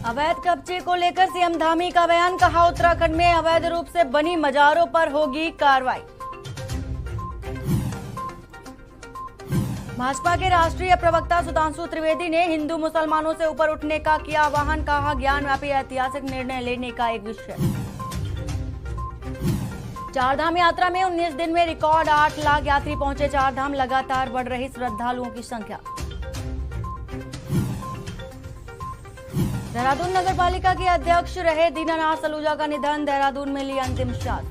अवैध कब्जे को लेकर सीएम धामी का बयान, कहा उत्तराखंड में अवैध रूप से बनी मजारों पर होगी कार्रवाई। भाजपा के राष्ट्रीय प्रवक्ता सुधांशु त्रिवेदी ने हिंदू मुसलमानों से ऊपर उठने का किया आह्वान, कहा ज्ञानव्यापी ऐतिहासिक निर्णय लेने का एक विषय। चारधाम यात्रा में 19 दिन में रिकॉर्ड 8 लाख यात्री पहुंचे चारधाम, लगातार बढ़ रही श्रद्धालुओं की संख्या। देहरादून नगर पालिका के अध्यक्ष रहे दीनानाथ सलूजा का निधन, देहरादून में ली अंतिम श्वास।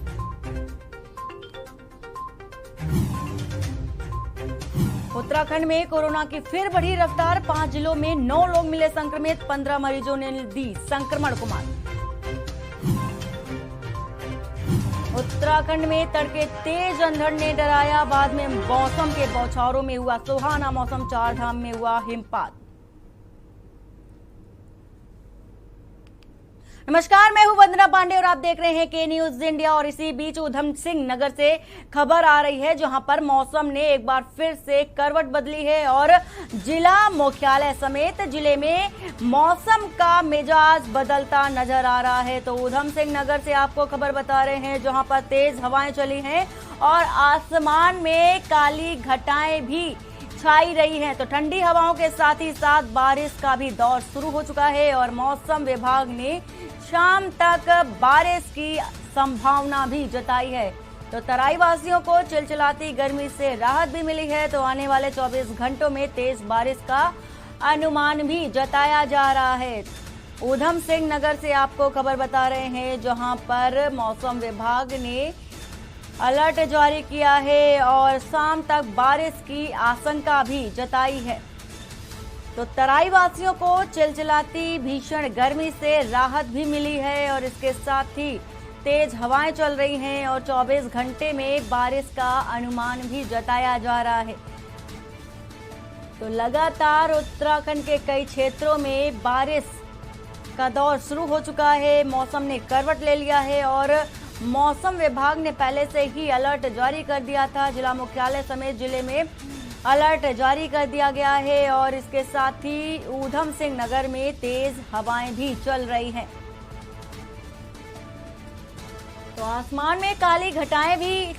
उत्तराखंड में कोरोना की फिर बढ़ी रफ्तार, 5 जिलों में 9 लोग मिले संक्रमित, 15 मरीजों ने दी संक्रमण को मात। उत्तराखंड में तड़के तेज अंधड़ ने डराया, बाद में मौसम के बौछारों में हुआ सुहाना मौसम, चारधाम में हुआ हिमपात। नमस्कार, मैं हूं वंदना पांडे और आप देख रहे हैं के न्यूज इंडिया। और इसी बीच ऊधम सिंह नगर से खबर आ रही है, जहां पर मौसम ने एक बार फिर से करवट बदली है और जिला मुख्यालय समेत जिले में मौसम का मिजाज बदलता नजर आ रहा है। तो ऊधम सिंह नगर से आपको खबर बता रहे हैं, जहां पर तेज हवाएं चली हैं और आसमान में काली घटाएं भी छाई रही हैं। तो ठंडी हवाओं के साथ ही साथ बारिश का भी दौर शुरू हो चुका है और मौसम विभाग ने शाम तक बारिश की संभावना भी जताई है। तो तराई वासियों को चिलचिलाती गर्मी से राहत भी मिली है। तो आने वाले 24 घंटों में तेज बारिश का अनुमान भी जताया जा रहा है। ऊधम सिंह नगर से आपको खबर बता रहे हैं, जहां पर मौसम विभाग ने अलर्ट जारी किया है और शाम तक बारिश की आशंका भी जताई है। तो तराई वासियों को चिलचिलाती भीषण गर्मी से राहत भी मिली है और इसके साथ ही तेज हवाएं चल रही हैं और 24 घंटे में बारिश का अनुमान भी जताया जा रहा है। तो लगातार उत्तराखंड के कई क्षेत्रों में बारिश का दौर शुरू हो चुका है, मौसम ने करवट ले लिया है और मौसम विभाग ने पहले से ही अलर्ट जारी कर दिया था। जिला मुख्यालय समेत जिले में अलर्ट जारी कर दिया गया है और इसके साथ ही ऊधम सिंह नगर में तेज हवाएं भी चल रही हैं। तो आसमान में काली घटाएं भी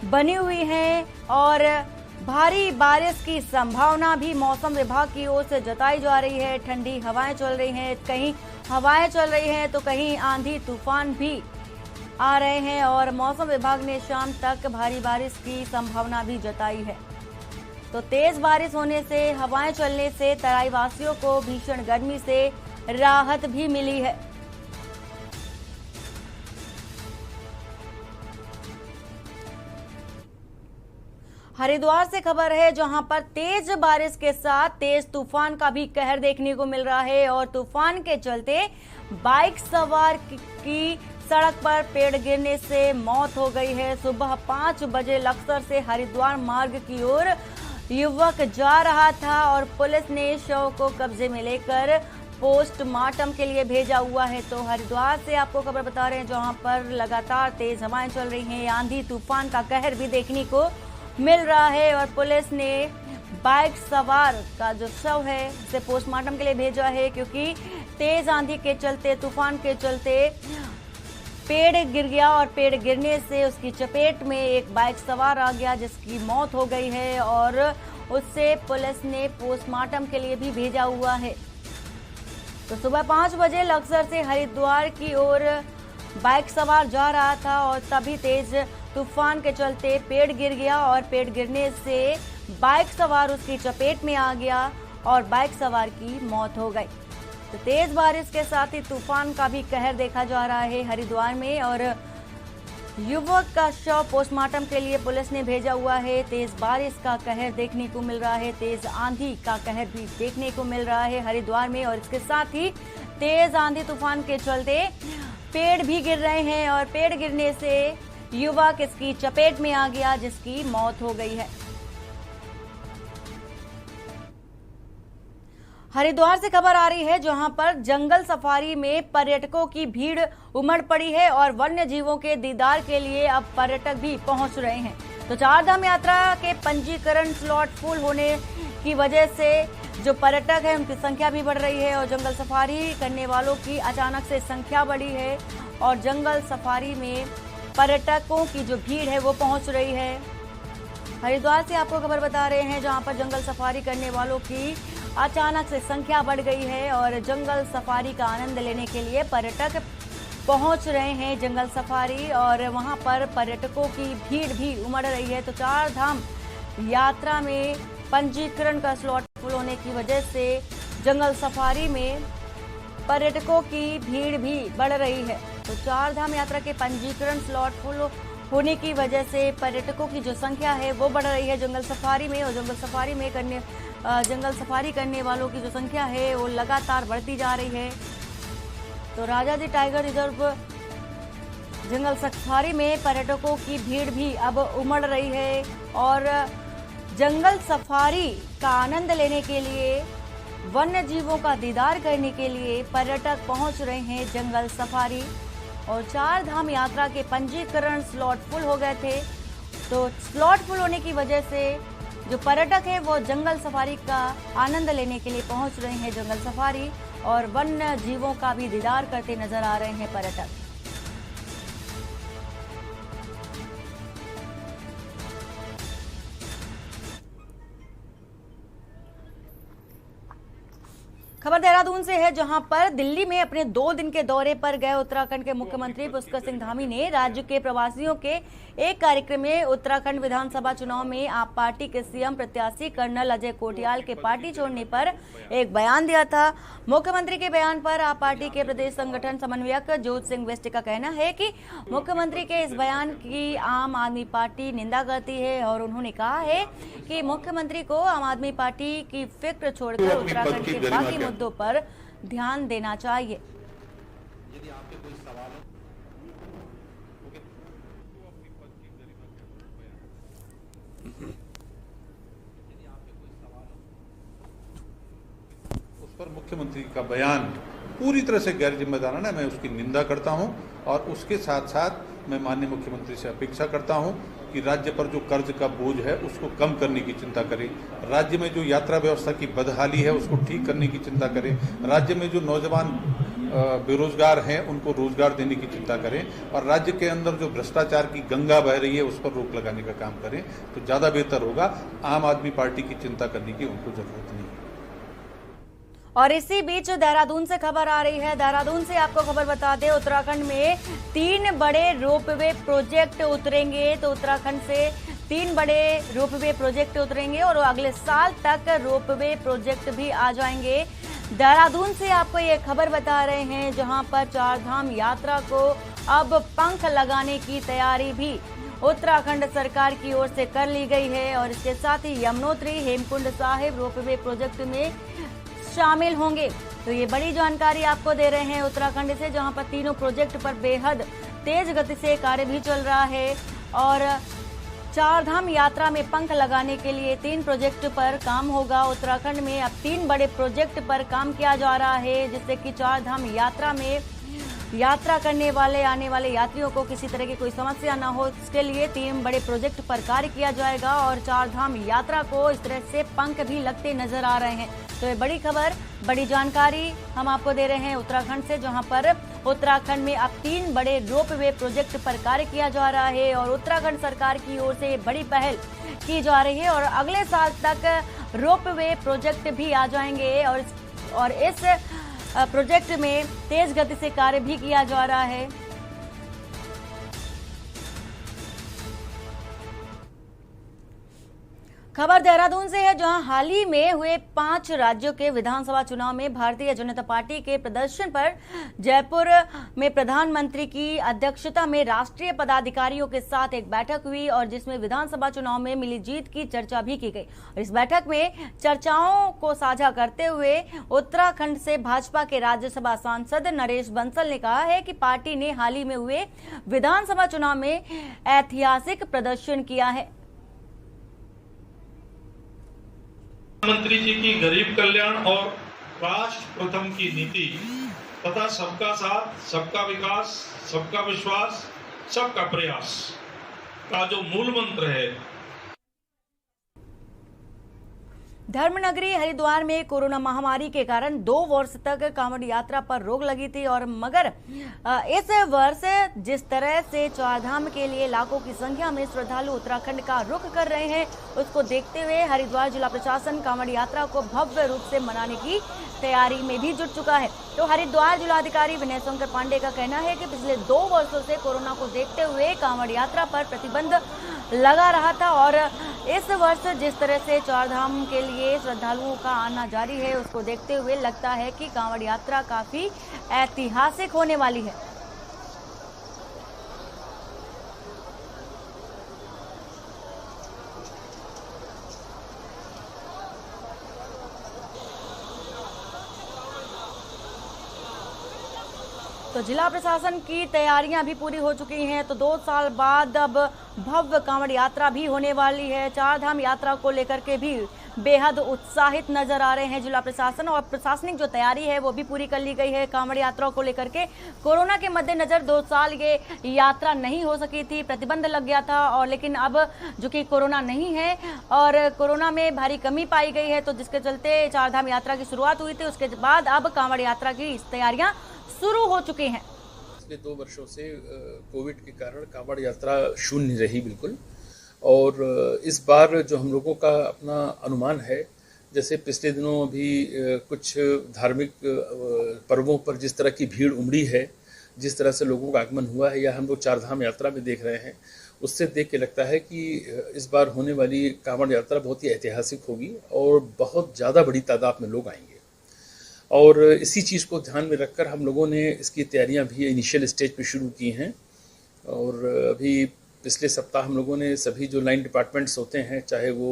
बनी हुई हैं और भारी बारिश की संभावना भी मौसम विभाग की ओर से जताई जा रही है। ठंडी हवाएं चल रही हैं, कहीं हवाएं चल रही हैं तो कहीं आंधी तूफान भी आ रहे हैं और मौसम विभाग ने शाम तक भारी बारिश की संभावना भी जताई है। तो तेज बारिश होने से, हवाएं चलने से तराई वासियों को भीषण गर्मी से राहत भी मिली है। हरिद्वार से खबर है, जहां पर तेज बारिश के साथ तेज तूफान का भी कहर देखने को मिल रहा है और तूफान के चलते बाइक सवार की सड़क पर पेड़ गिरने से मौत हो गई है। सुबह 5 बजे लक्सर से हरिद्वार मार्ग की ओर युवक जा रहा था और पुलिस ने शव को कब्जे में लेकर पोस्टमार्टम के लिए भेजा हुआ है। तो हरिद्वार से आपको खबर बता रहे हैं, जहां पर लगातार तेज हवाएं चल रही हैं, आंधी तूफान का कहर भी देखने को मिल रहा है और पुलिस ने बाइक सवार का जो शव है उसे पोस्टमार्टम के लिए भेजा है, क्योंकि तेज आंधी के चलते, तूफान के चलते पेड़ गिर गया और पेड़ गिरने से उसकी चपेट में एक बाइक सवार आ गया, जिसकी मौत हो गई है और उससे पुलिस ने पोस्टमार्टम के लिए भी भेजा हुआ है। तो सुबह 5 बजे लक्सर से हरिद्वार की ओर बाइक सवार जा रहा था और तभी तेज तूफान के चलते पेड़ गिर गया और पेड़ गिरने से बाइक सवार उसकी चपेट में आ गया और बाइक सवार की मौत हो गई। तो तेज बारिश के साथ ही तूफान का भी कहर देखा जा रहा है हरिद्वार में और युवक का शव पोस्टमार्टम के लिए पुलिस ने भेजा हुआ है। तेज बारिश का कहर देखने को मिल रहा है, तेज आंधी का कहर भी देखने को मिल रहा है हरिद्वार में और इसके साथ ही तेज आंधी तूफान के चलते पेड़ भी गिर रहे हैं और पेड़ गिरने से युवक इसकी चपेट में आ गया, जिसकी मौत हो गई है। हरिद्वार से खबर आ रही है, जहां पर जंगल सफारी में पर्यटकों की भीड़ उमड़ पड़ी है और वन्य जीवों के दीदार के लिए अब पर्यटक भी पहुंच रहे हैं। तो चारधाम यात्रा के पंजीकरण स्लॉट फुल होने की वजह से जो पर्यटक है उनकी संख्या भी बढ़ रही है और जंगल सफारी करने वालों की अचानक से संख्या बढ़ी है और जंगल सफारी में पर्यटकों की जो भीड़ है वो पहुंच रही है। हरिद्वार से आपको खबर बता रहे हैं जहां पर जंगल सफारी करने वालों की अचानक से संख्या बढ़ गई है और जंगल सफारी का आनंद लेने के लिए पर्यटक पहुंच रहे हैं जंगल सफारी और वहां पर पर्यटकों की भीड़ भी उमड़ रही है। तो चार धाम यात्रा में पंजीकरण का स्लॉट फुल होने की वजह से जंगल सफारी में पर्यटकों की भीड़ भी बढ़ रही है। तो चार धाम यात्रा के पंजीकरण स्लॉट फुल होने की वजह से पर्यटकों की जो संख्या है वो बढ़ रही है जंगल सफारी में और जंगल सफारी करने वालों की जो संख्या है वो लगातार बढ़ती जा रही है। तो राजाजी टाइगर रिजर्व जंगल सफारी में पर्यटकों की भीड़ भी अब उमड़ रही है और जंगल सफारी का आनंद लेने के लिए वन्य जीवों का दीदार करने के लिए पर्यटक पहुंच रहे हैं जंगल सफारी और चार धाम यात्रा के पंजीकरण स्लॉट फुल हो गए थे। तो स्लॉट फुल होने की वजह से जो पर्यटक है वो जंगल सफारी का आनंद लेने के लिए पहुंच रहे हैं जंगल सफारी और वन्य जीवों का भी दीदार करते नजर आ रहे हैं पर्यटक। खबर देहरादून से है जहां पर दिल्ली में अपने 2 दिन के दौरे पर गए उत्तराखंड के मुख्यमंत्री पुष्कर सिंह धामी ने राज्य के प्रवासियों के एक कार्यक्रम में उत्तराखंड विधानसभा चुनाव में आप पार्टी के सीएम प्रत्याशी कर्नल अजय कोटियाल के पार्टी छोड़ने पर एक बयान दिया था। मुख्यमंत्री के बयान पर आप पार्टी के प्रदेश संगठन समन्वयक ज्योत सिंह बिष्ट का कहना है कि मुख्यमंत्री के इस बयान की आम आदमी पार्टी निंदा करती है और उन्होंने कहा है कि मुख्यमंत्री को आम आदमी पार्टी की फिक्र छोड़कर उत्तराखंड के बाकी मुद्दों पर ध्यान देना चाहिए। यदि आपके कोई सवाल हो उस पर मुख्यमंत्री का बयान पूरी तरह से गैर जिम्मेदाराना है। मैं उसकी निंदा करता हूं और उसके साथ साथ मैं माननीय मुख्यमंत्री से अपेक्षा करता हूं कि राज्य पर जो कर्ज का बोझ है उसको कम करने की चिंता करें, राज्य में जो यात्रा व्यवस्था की बदहाली है उसको ठीक करने की चिंता करें, राज्य में जो नौजवान बेरोजगार हैं उनको रोजगार देने की चिंता करें और राज्य के अंदर जो भ्रष्टाचार की गंगा बह रही है उस पर रोक लगाने का काम करें तो ज़्यादा बेहतर होगा। आम आदमी पार्टी की चिंता करने की उनको जरूरत नहीं है। और इसी बीच देहरादून से खबर आ रही है। देहरादून से आपको खबर बता दें, उत्तराखंड में 3 बड़े रोपवे प्रोजेक्ट उतरेंगे। तो उत्तराखंड से 3 बड़े रोपवे प्रोजेक्ट उतरेंगे और अगले साल तक रोपवे प्रोजेक्ट भी आ जाएंगे। देहरादून से आपको ये खबर बता रहे हैं जहां पर चार धाम यात्रा को अब पंख लगाने की तैयारी भी उत्तराखंड सरकार की ओर से कर ली गई है और इसके साथ ही यमुनोत्री हेमकुंड साहिब रोपवे प्रोजेक्ट में शामिल होंगे। तो ये बड़ी जानकारी आपको दे रहे हैं उत्तराखंड से जहां पर तीनों प्रोजेक्ट पर बेहद तेज गति से कार्य भी चल रहा है और चार धाम यात्रा में पंख लगाने के लिए 3 प्रोजेक्ट पर काम होगा। उत्तराखंड में अब 3 बड़े प्रोजेक्ट पर काम किया जा रहा है जिससे कि चार धाम यात्रा में यात्रा करने वाले आने वाले यात्रियों को किसी तरह की कोई समस्या ना हो, इसके लिए 3 बड़े प्रोजेक्ट पर कार्य किया जाएगा और चार धाम यात्रा को इस तरह से पंख भी लगते नजर आ रहे हैं। तो ये बड़ी खबर, बड़ी जानकारी हम आपको दे रहे हैं उत्तराखंड से जहां पर उत्तराखंड में अब 3 बड़े रोपवे प्रोजेक्ट पर कार्य किया जा रहा है और उत्तराखंड सरकार की ओर से बड़ी पहल की जा रही है और अगले साल तक रोपवे प्रोजेक्ट भी आ जाएंगे और इस प्रोजेक्ट में तेज गति से कार्य भी किया जा रहा है। खबर देहरादून से है जहां हाल ही में हुए 5 राज्यों के विधानसभा चुनाव में भारतीय जनता पार्टी के प्रदर्शन पर जयपुर में प्रधानमंत्री की अध्यक्षता में राष्ट्रीय पदाधिकारियों के साथ एक बैठक हुई और जिसमें विधानसभा चुनाव में मिली जीत की चर्चा भी की गई। इस बैठक में चर्चाओं को साझा करते हुए उत्तराखंड से भाजपा के राज्यसभा सांसद नरेश बंसल ने कहा है कि पार्टी ने हाल ही में हुए विधानसभा चुनाव में ऐतिहासिक प्रदर्शन किया है। प्रधानमंत्री जी की गरीब कल्याण और राष्ट्र प्रथम की नीति तथा सबका साथ, सबका विकास, सबका विश्वास, सबका प्रयास का जो मूल मंत्र है। धर्मनगरी हरिद्वार में कोरोना महामारी के कारण 2 वर्ष तक कांवड़ यात्रा पर रोक लगी थी और मगर इस वर्ष जिस तरह से चारधाम के लिए लाखों की संख्या में श्रद्धालु उत्तराखंड का रुख कर रहे हैं, उसको देखते हुए हरिद्वार जिला प्रशासन कांवड़ यात्रा को भव्य रूप से मनाने की तैयारी में भी जुट चुका है। तो हरिद्वार जिलाधिकारी विनय शंकर पांडे का कहना है कि पिछले 2 वर्षों से कोरोना को देखते हुए कांवड़ यात्रा पर प्रतिबंध लगा रहा था और इस वर्ष जिस तरह से चारधाम के लिए श्रद्धालुओं का आना जारी है, उसको देखते हुए लगता है कि कांवड़ यात्रा काफी ऐतिहासिक होने वाली है। तो जिला प्रशासन की तैयारियां भी पूरी हो चुकी हैं। तो 2 साल बाद अब भव्य कांवड़ यात्रा भी होने वाली है। चारधाम यात्रा को लेकर के भी बेहद उत्साहित नजर आ रहे हैं जिला प्रशासन और प्रशासनिक जो तैयारी है वो भी पूरी कर ली गई है। कांवड़ यात्रा को लेकर के कोरोना के मद्देनजर 2 साल ये यात्रा नहीं हो सकी थी, प्रतिबंध लग गया था और लेकिन अब जो कि कोरोना नहीं है और कोरोना में भारी कमी पाई गई है, तो जिसके चलते चारधाम यात्रा की शुरुआत हुई थी। उसके बाद अब कांवड़ यात्रा की तैयारियां शुरू हो चुकी हैं। पिछले 2 वर्षों से कोविड के कारण कांवड़ यात्रा शून्य रही बिल्कुल, और इस बार जो हम लोगों का अपना अनुमान है, जैसे पिछले दिनों अभी कुछ धार्मिक पर्वों पर जिस तरह की भीड़ उमड़ी है, जिस तरह से लोगों का आगमन हुआ है या हम लोग चारधाम यात्रा में देख रहे हैं, उससे देख के लगता है कि इस बार होने वाली कांवड़ यात्रा बहुत ही ऐतिहासिक होगी और बहुत ज़्यादा बड़ी तादाद में लोग आएंगे। और इसी चीज़ को ध्यान में रखकर हम लोगों ने इसकी तैयारियां भी इनिशियल स्टेज पे शुरू की हैं। और अभी पिछले सप्ताह हम लोगों ने सभी जो लाइन डिपार्टमेंट्स होते हैं, चाहे वो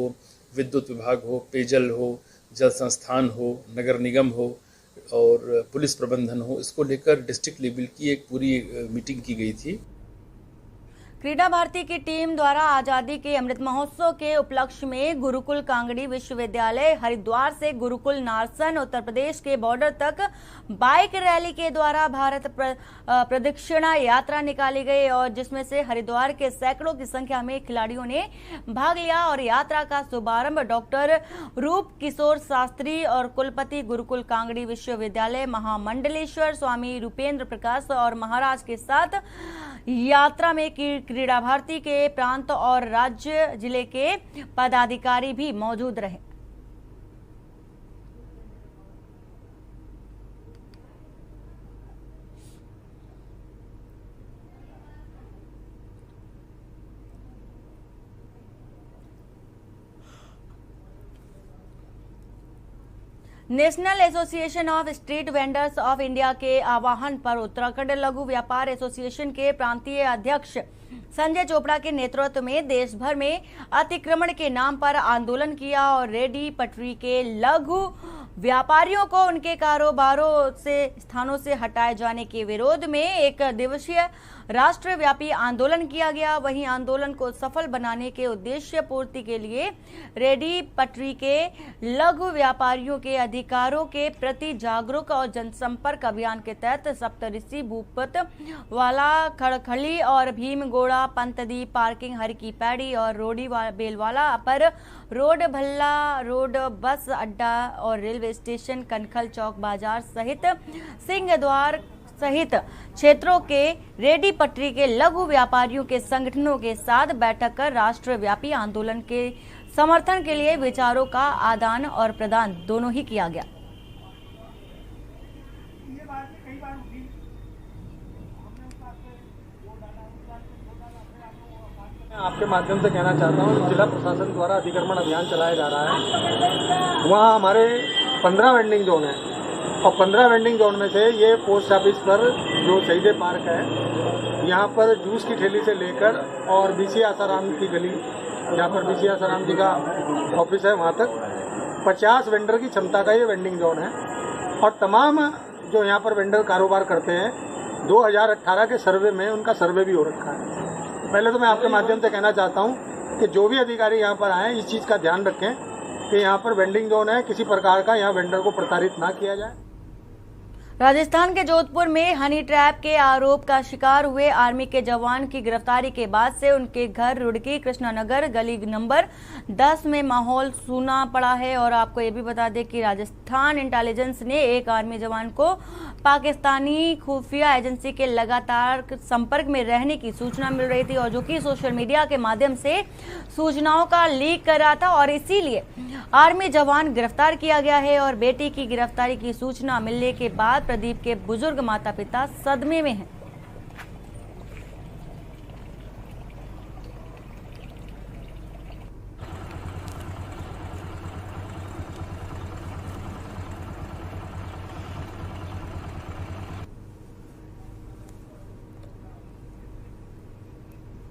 विद्युत विभाग हो, पेयजल हो, जल संस्थान हो, नगर निगम हो और पुलिस प्रबंधन हो, इसको लेकर डिस्ट्रिक्ट लेवल की एक पूरी मीटिंग की गई थी। क्रीडा भारती की टीम द्वारा आजादी के अमृत महोत्सव के उपलक्ष्य में गुरुकुल कांगड़ी विश्वविद्यालय हरिद्वार से गुरुकुल नारसन उत्तर प्रदेश के बॉर्डर तक बाइक रैली के द्वारा भारत प्रदक्षिणा यात्रा निकाली गई और जिसमें से हरिद्वार के सैकड़ों की संख्या में खिलाड़ियों ने भाग लिया और यात्रा का शुभारंभ डॉक्टर रूप किशोर शास्त्री और कुलपति गुरुकुल कांगड़ी विश्वविद्यालय महामंडलेश्वर स्वामी रूपेंद्र प्रकाश और महाराज के साथ यात्रा में क्रीडा भारती के प्रांत और राज्य जिले के पदाधिकारी भी मौजूद रहे। National association of street vendors of India के आह्वान पर उत्तराखंड लघु व्यापार एसोसिएशन के प्रांतीय अध्यक्ष संजय चोपड़ा के नेतृत्व में देश भर में अतिक्रमण के नाम पर आंदोलन किया और रेडी पटरी के लघु व्यापारियों को उनके कारोबारों से स्थानों से हटाए जाने के विरोध में 1 दिवसीय राष्ट्रव्यापी आंदोलन किया गया। वहीं आंदोलन को सफल बनाने के उद्देश्य पूर्ति के लिए रेडी पटरी के लघु व्यापारियों के अधिकारों के प्रति जागरूक और जनसंपर्क अभियान के तहत सप्तऋषि भूपत वाला खड़खड़ी और भीमगोड़ा पंतदी पार्किंग हर की पैड़ी और रोडी बेलवाला पर रोड भल्ला रोड बस अड्डा और रेलवे स्टेशन कनखल चौक बाजार सहित सिंह द्वार सहित क्षेत्रों के रेडी पटरी के लघु व्यापारियों के संगठनों के साथ बैठक कर राष्ट्रव्यापी आंदोलन के समर्थन के लिए विचारों का आदान और प्रदान दोनों ही किया गया। आपके माध्यम से कहना चाहता हूँ, जिला प्रशासन द्वारा अतिक्रमण अभियान चलाया जा रहा है। वहाँ हमारे 15 वेंडिंग जोन है और 15 वेंडिंग जोन में से ये पोस्ट ऑफिस पर जो शहीद पार्क है, यहाँ पर जूस की ठेली से लेकर और बीसी आसाराम की गली, जहाँ पर बीसी आसाराम जी का ऑफिस है, वहाँ तक 50 वेंडर की क्षमता का ये वेंडिंग जोन है। और तमाम जो यहाँ पर वेंडर कारोबार करते हैं, 2018 के सर्वे में उनका सर्वे भी हो रखा है। पहले तो मैं आपके माध्यम से कहना चाहता हूँ कि जो भी अधिकारी यहाँ पर आए, इस चीज़ का ध्यान रखें कि यहाँ पर वेंडिंग जोन है, किसी प्रकार का यहाँ वेंडर को प्रताड़ित ना किया जाए। राजस्थान के जोधपुर में हनी ट्रैप के आरोप का शिकार हुए आर्मी के जवान की गिरफ्तारी के बाद से उनके घर रुड़की कृष्णानगर गली नंबर 10 में माहौल सूना पड़ा है। और आपको ये भी बता दें कि राजस्थान इंटेलिजेंस ने एक आर्मी जवान को पाकिस्तानी खुफिया एजेंसी के लगातार संपर्क में रहने की सूचना मिल रही थी और जो कि सोशल मीडिया के माध्यम से सूचनाओं का लीक कर रहा था और इसीलिए आर्मी जवान गिरफ्तार किया गया है। और बेटी की गिरफ्तारी की सूचना मिलने के बाद प्रदीप के बुजुर्ग माता पिता सदमे में हैं।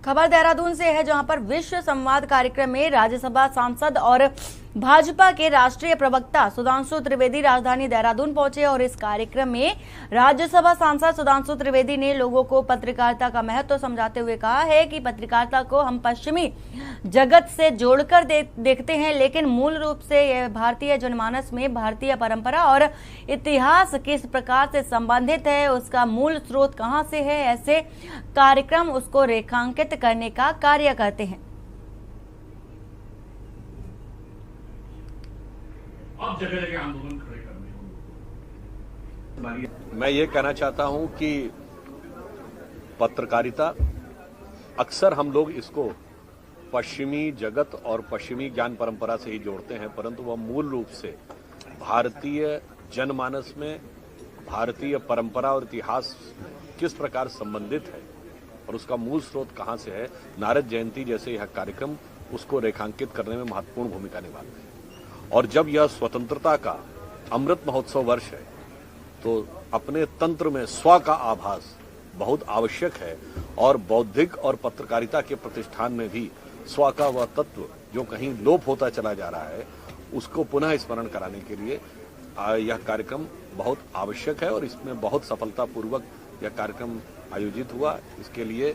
खबर देहरादून से है, जहां पर विश्व संवाद कार्यक्रम में राज्यसभा सांसद और भाजपा के राष्ट्रीय प्रवक्ता सुधांशु त्रिवेदी राजधानी देहरादून पहुंचे। और इस कार्यक्रम में राज्यसभा सांसद सुधांशु त्रिवेदी ने लोगों को पत्रकारिता का महत्व समझाते हुए कहा है कि पत्रकारिता को हम पश्चिमी जगत से जोड़कर देखते हैं, लेकिन मूल रूप से यह भारतीय जनमानस में भारतीय परंपरा और इतिहास किस प्रकार से संबंधित है, उसका मूल स्रोत कहां से है, ऐसे कार्यक्रम उसको रेखांकित करने का कार्य करते हैं। अब जगह जगह आंदोलन खड़े करने होंगे। मैं ये कहना चाहता हूं कि पत्रकारिता अक्सर हम लोग इसको पश्चिमी जगत और पश्चिमी ज्ञान परंपरा से ही जोड़ते हैं, परंतु वह मूल रूप से भारतीय जनमानस में भारतीय परंपरा और इतिहास किस प्रकार संबंधित है और उसका मूल स्रोत कहां से है। नारद जयंती जैसे यह कार्यक्रम उसको रेखांकित करने में महत्वपूर्ण भूमिका निभाते हैं। और जब यह स्वतंत्रता का अमृत महोत्सव वर्ष है तो अपने तंत्र में स्व का आभास बहुत आवश्यक है और बौद्धिक और पत्रकारिता के प्रतिष्ठान में भी स्व का वह तत्व जो कहीं लोप होता चला जा रहा है उसको पुनः स्मरण कराने के लिए यह कार्यक्रम बहुत आवश्यक है और इसमें बहुत सफलतापूर्वक यह कार्यक्रम आयोजित हुआ। इसके लिए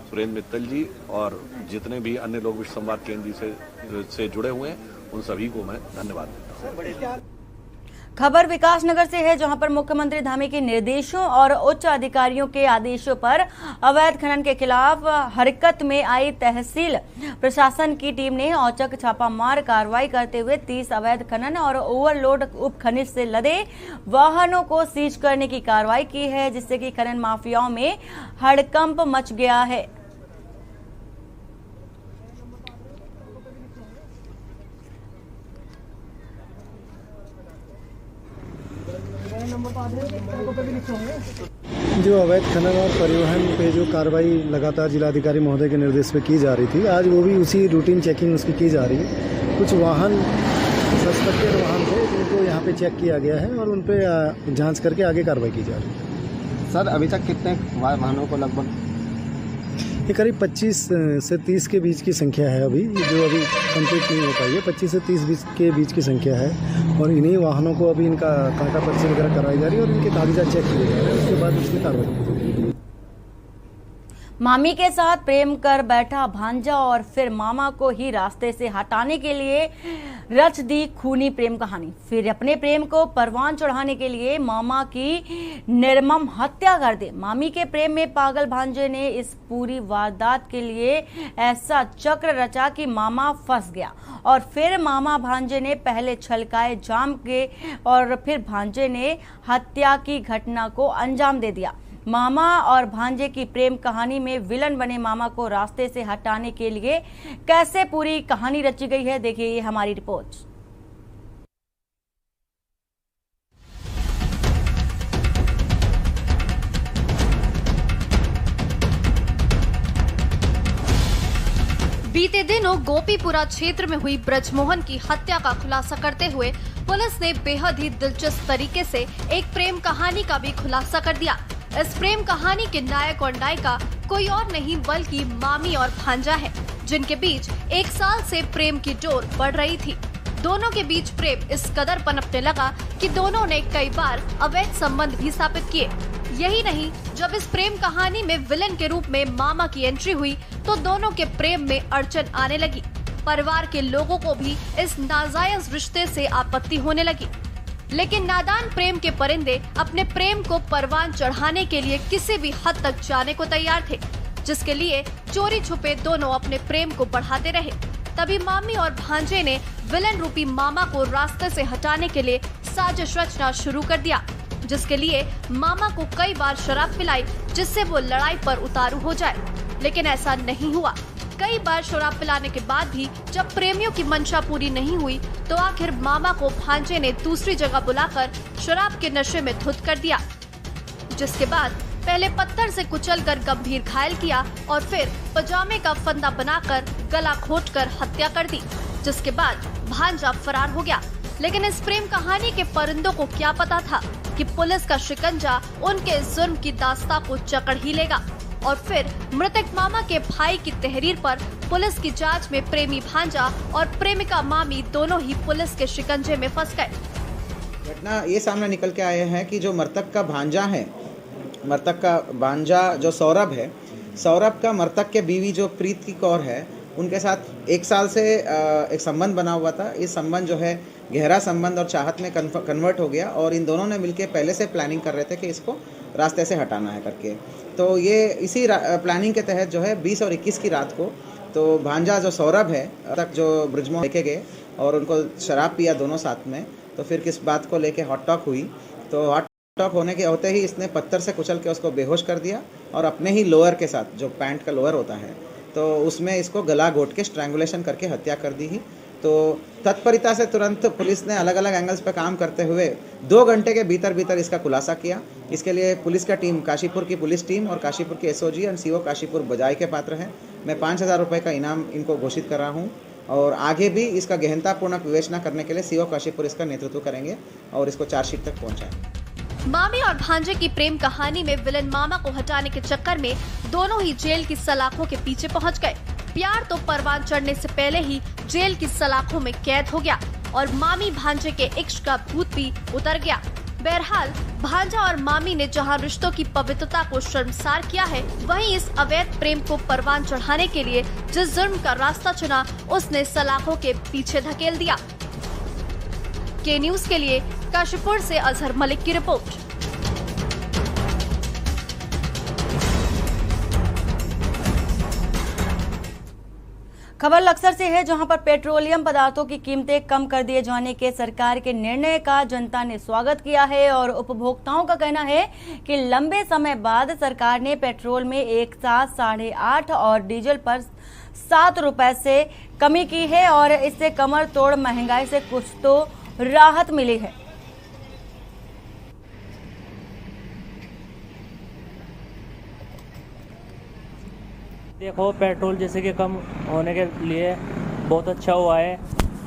सुरेंद्र मित्तल जी और जितने भी अन्य लोग विश्व संवाद केंद्र से जुड़े हुए हैं उन सभी को मैं धन्यवाद देता हूं। खबर विकासनगर से है, जहां पर मुख्यमंत्री धामी के निर्देशों और उच्च अधिकारियों के आदेशों पर अवैध खनन के खिलाफ हरकत में आई तहसील प्रशासन की टीम ने औचक छापामार कार्रवाई करते हुए 30 अवैध खनन और ओवरलोड उप खनिज से लदे वाहनों को सीज करने की कार्रवाई की है, जिससे कि खनन माफियाओं में हड़कंप मच गया है। जो अवैध खनन और परिवहन पे जो कार्रवाई लगातार जिलाधिकारी महोदय के निर्देश पे की जा रही थी, आज वो भी उसी रूटीन चेकिंग उसकी की जा रही है। कुछ वाहन सस्पेक्टेड वाहन थे जिनको यहाँ पे चेक किया गया है और उन पे जांच करके आगे कार्रवाई की जा रही है। सर अभी तक कितने वाहनों को लगभग? ये करीब 25 से 30 के बीच की संख्या है, अभी जो अभी कंप्लीट नहीं हो पाई है। 25 से 30 के बीच की संख्या है और इन्हीं वाहनों को अभी इनका कांटा पर्ची वगैरह कराई जा रही है और इनके कागजात चेक किए जा रहे हैं, उसके बाद उसकी कार्रवाई की जाएगी। मामी के साथ प्रेम कर बैठा भांजा और फिर मामा को ही रास्ते से हटाने के लिए रच दी खूनी प्रेम कहानी। फिर अपने प्रेम को परवान चढ़ाने के लिए मामा की निर्मम हत्या कर दी। मामी के प्रेम में पागल भांजे ने इस पूरी वारदात के लिए ऐसा चक्र रचा कि मामा फंस गया और फिर मामा भांजे ने पहले छलकाए जाम के और फिर भांजे ने हत्या की घटना को अंजाम दे दिया। मामा और भांजे की प्रेम कहानी में विलन बने मामा को रास्ते से हटाने के लिए कैसे पूरी कहानी रची गई है, देखिए ये हमारी रिपोर्ट। बीते दिनों गोपीपुरा क्षेत्र में हुई ब्रजमोहन की हत्या का खुलासा करते हुए पुलिस ने बेहद ही दिलचस्प तरीके से एक प्रेम कहानी का भी खुलासा कर दिया। इस प्रेम कहानी के नायक और नायिका कोई और नहीं बल्कि मामी और भांजा है, जिनके बीच 1 साल से प्रेम की डोर बढ़ रही थी। दोनों के बीच प्रेम इस कदर पनपने लगा कि दोनों ने कई बार अवैध संबंध भी स्थापित किए। यही नहीं, जब इस प्रेम कहानी में विलन के रूप में मामा की एंट्री हुई तो दोनों के प्रेम में अड़चन आने लगी। परिवार के लोगों को भी इस नाजायज रिश्ते से आपत्ति होने लगी। लेकिन नादान प्रेम के परिंदे अपने प्रेम को परवान चढ़ाने के लिए किसी भी हद तक जाने को तैयार थे, जिसके लिए चोरी छुपे दोनों अपने प्रेम को बढ़ाते रहे। तभी मामी और भांजे ने विलन रूपी मामा को रास्ते से हटाने के लिए साजिश रचना शुरू कर दिया, जिसके लिए मामा को कई बार शराब पिलाई जिससे वो लड़ाई पर उतारू हो जाए, लेकिन ऐसा नहीं हुआ। कई बार शराब पिलाने के बाद भी जब प्रेमियों की मंशा पूरी नहीं हुई तो आखिर मामा को भांजे ने दूसरी जगह बुलाकर शराब के नशे में धुत कर दिया, जिसके बाद पहले पत्थर से कुचलकर गंभीर घायल किया और फिर पजामे का फंदा बनाकर गला घोंटकर हत्या कर दी, जिसके बाद भांजा फरार हो गया। लेकिन इस प्रेम कहानी के परिंदों को क्या पता था कि पुलिस का शिकंजा उनके जुर्म की दास्तां को जकड़ ही लेगा और फिर मृतक मामा के भाई की तहरीर पर पुलिस की जांच में प्रेमी भांजा और प्रेमिका मामी दोनों ही पुलिस के शिकंजे में फंस गए। घटना ये सामने निकल के आए हैं कि जो मृतक का भांजा है, मृतक का भांजा जो सौरभ है, सौरभ का मृतक के बीवी जो प्रीति कौर है, उनके साथ 1 साल से एक संबंध बना हुआ था। इस संबंध जो है गहरा संबंध और चाहत में कन्वर्ट हो गया और इन दोनों ने मिलकर पहले से प्लानिंग कर रहे थे कि इसको रास्ते से हटाना है करके। तो ये इसी प्लानिंग के तहत जो है 20 और 21 की रात को तो भांजा जो सौरभ है तक जो ब्रिजमोहन लेके गए और उनको शराब पिया दोनों साथ में। तो फिर किस बात को लेके हॉट टॉक हुई, तो हॉट टॉक होने के होते ही इसने पत्थर से कुचल के उसको बेहोश कर दिया और अपने ही लोअर के साथ, जो पैंट का लोअर होता है, तो उसमें इसको गला घोट के स्ट्रैंगुलेशन करके हत्या कर दी ही। तो तत्परता से तुरंत पुलिस ने अलग अलग एंगल्स पर काम करते हुए 2 घंटे के भीतर इसका खुलासा किया। इसके लिए पुलिस का टीम, काशीपुर की पुलिस टीम और काशीपुर की एसओजी और सीओ काशीपुर बजाय के पात्र हैं। मैं 5,000 रुपये का इनाम इनको घोषित कर रहा हूँ और आगे भी इसका गहनतापूर्वक विवेचना करने के लिए सीओ काशीपुर इसका नेतृत्व करेंगे और इसको चार्जशीट तक पहुँचाएंगे। मामी और भांजे की प्रेम कहानी में विलन मामा को हटाने के चक्कर में दोनों ही जेल की सलाखों के पीछे पहुंच गए। प्यार तो परवान चढ़ने से पहले ही जेल की सलाखों में कैद हो गया और मामी भांजे के इश्क का भूत भी उतर गया। बहरहाल भांजा और मामी ने जहां रिश्तों की पवित्रता को शर्मसार किया है, वहीं इस अवैध प्रेम को परवान चढ़ाने के लिए जिस जुर्म का रास्ता चुना उसने सलाखों के पीछे धकेल दिया। के न्यूज के लिए काशीपुर से अजहर मलिक की रिपोर्ट। खबर लक्सर से है, जहां पर पेट्रोलियम पदार्थों की कीमतें कम कर दिए जाने के सरकार के निर्णय का जनता ने स्वागत किया है और उपभोक्ताओं का कहना है कि लंबे समय बाद सरकार ने पेट्रोल में एक साथ 8.5 और डीजल पर 7 रुपए से कमी की है और इससे कमर तोड़ महंगाई से कुछ तो राहत मिली है। देखो, पेट्रोल जैसे कि कम होने के लिए बहुत अच्छा हुआ है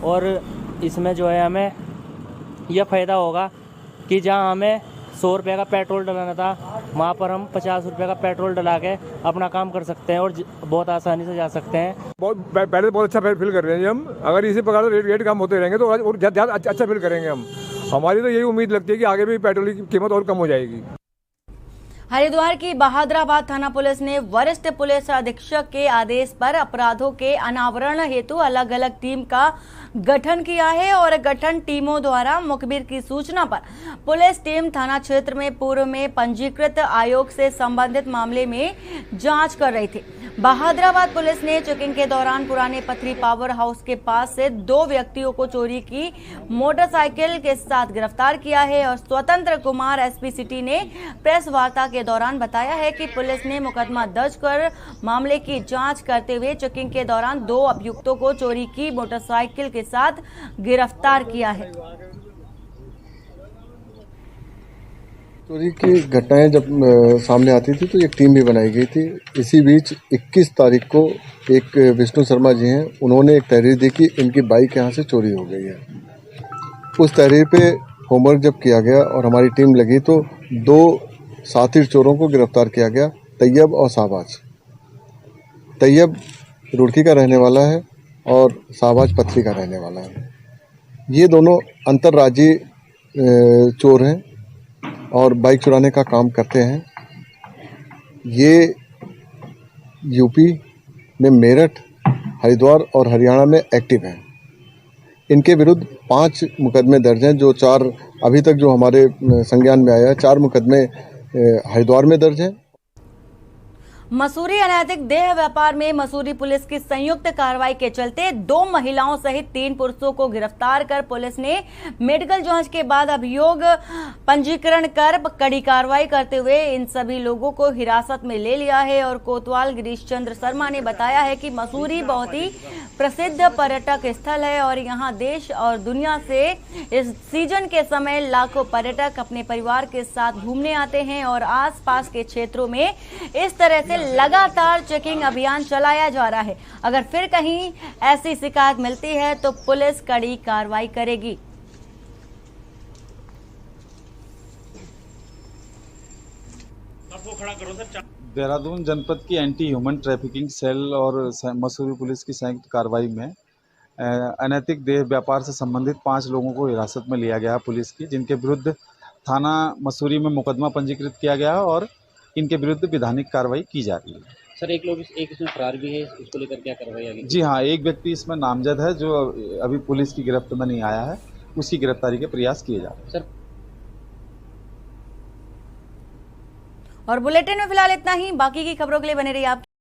और इसमें जो है हमें यह फ़ायदा होगा कि जहां हमें 100 रुपये का पेट्रोल डलाना था, वहां पर हम 50 रुपये का पेट्रोल डला के अपना काम कर सकते हैं और बहुत आसानी से जा सकते हैं। पहले बहुत अच्छा फील कर रहे हैं हम। अगर इसी प्रकार से रेट कम होते रहेंगे तो और ज़्यादा अच्छा फील करेंगे हम। हमारी तो यही उम्मीद लगती है कि आगे भी पेट्रोल की कीमत और कम हो जाएगी। हरिद्वार की बहादुराबाद थाना पुलिस ने वरिष्ठ पुलिस अधीक्षक के आदेश पर अपराधों के अनावरण हेतु अलग अलग टीम का गठन किया है और गठन टीमों द्वारा मुखबिर की सूचना पर पुलिस टीम थाना क्षेत्र में पूर्व में पंजीकृत आयोग से संबंधित मामले में जांच कर रही थी। बहादुराबाद पुलिस ने चेकिंग के दौरान पुराने पथरी पावर हाउस के पास से 2 व्यक्तियों को चोरी की मोटरसाइकिल के साथ गिरफ्तार किया है और स्वतंत्र कुमार एसपी सिटी ने प्रेस वार्ता के दौरान बताया है कि पुलिस ने मुकदमा दर्ज कर मामले की जांच करते हुए चेकिंग के दौरान 2 अभियुक्तों को चोरी की मोटरसाइकिल के साथ गिरफ्तार किया है। चोरी की घटनाएं जब सामने आती थी तो एक टीम भी बनाई गई थी। इसी बीच 21 तारीख को एक विष्णु शर्मा जी हैं, उन्होंने एक तहरीर दी कि इनकी बाइक यहाँ से चोरी हो गई है। उस तहरीर पे होमवर्क जब किया गया और हमारी टीम लगी तो 2 साथी चोरों को गिरफ्तार किया गया, तैयब और शाहबाज। तैयब रुड़की का रहने वाला है और शाहबाज पथरी का रहने वाला है। ये दोनों अंतर्राज्यीय चोर हैं और बाइक चुराने का काम करते हैं। ये यूपी में मेरठ, हरिद्वार और हरियाणा में एक्टिव हैं। इनके विरुद्ध 5 मुकदमे दर्ज हैं, जो 4 अभी तक जो हमारे संज्ञान में आया है 4 मुकदमे हरिद्वार में दर्ज हैं। मसूरी अनैतिक देह व्यापार में मसूरी पुलिस की संयुक्त कार्रवाई के चलते 2 महिलाओं सहित 3 पुरुषों को गिरफ्तार कर पुलिस ने मेडिकल जांच के बाद अभियोग पंजीकरण कर कड़ी कार्रवाई करते हुए इन सभी लोगों को हिरासत में ले लिया है। और कोतवाल गिरीश चंद्र शर्मा ने बताया है कि मसूरी बहुत ही प्रसिद्ध पर्यटक स्थल है और यहाँ देश और दुनिया से इस सीजन के समय लाखों पर्यटक अपने परिवार के साथ घूमने आते हैं और आसपास के क्षेत्रों में इस तरह से लगातार चेकिंग अभियान चलाया जा रहा है। अगर फिर कहीं ऐसी शिकायत मिलती है तो पुलिस कड़ी कार्रवाई करेगी। देहरादून जनपद की एंटी ह्यूमन ट्रैफिकिंग सेल और मसूरी पुलिस की संयुक्त कार्रवाई में अनैतिक देह व्यापार से संबंधित 5 लोगों को हिरासत में लिया गया पुलिस की, जिनके विरुद्ध थाना मसूरी में मुकदमा पंजीकृत किया गया है और इनके विरुद्ध विधानिक कार्रवाई की जा रही है। सर एक इसमें फरार भी है, उसको लेकर क्या कार्रवाई आगे? जी हाँ, एक व्यक्ति इसमें नामजद है जो अभी पुलिस की गिरफ्त में नहीं आया है, उसकी गिरफ्तारी के प्रयास किए जा रहे हैं। सर और बुलेटिन में फिलहाल इतना ही। बाकी की खबरों के लिए बने रहिए आप